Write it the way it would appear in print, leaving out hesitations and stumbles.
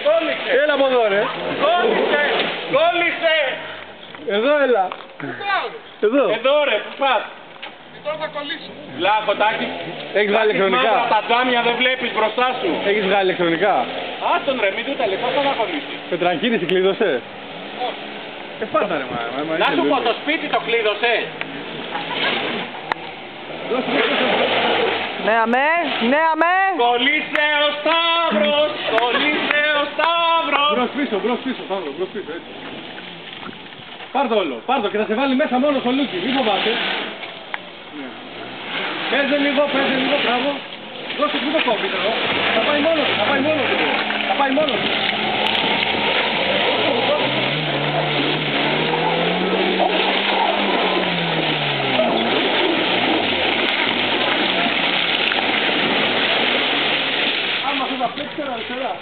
Κόλλησε. Έλα από εδώ ρε. Κόλλησε. Εδώ έλα. Εδώ. Εδώ ρε, πού πας. Τώρα θα κολλήσει. Λάκο, Τάκη. Έχεις βγάλει ηλεκτρονικά. Τα τζάμια δεν βλέπεις μπροστά σου. Έχεις βγάλει ηλεκτρονικά. Άστον ρε, μην του τα λεφτά θα κολλήσει. Πετρακίνηση κλείδωσε. Πάντα ρε Να σου πω, το σπίτι το κλείδωσε. Ναι, αμέ, ναι, αμέ. Κολλήσε ο Σταύρος, κολλήσε ο Σταύρος. Μπρος πίσω, Σταύρο, μπρος πίσω, έτσι. Πάρ' το όλο, πάρ' το και θα σε βάλει μέσα μόνο στο λούκι, μη φοβάσαι. Παίζε λίγο, μπράβο. Δώσε που το κόβεις εδώ. Θα πάει μόνο του, θα πάει μόνο του. Άμα θες να παίξεις αριστερά.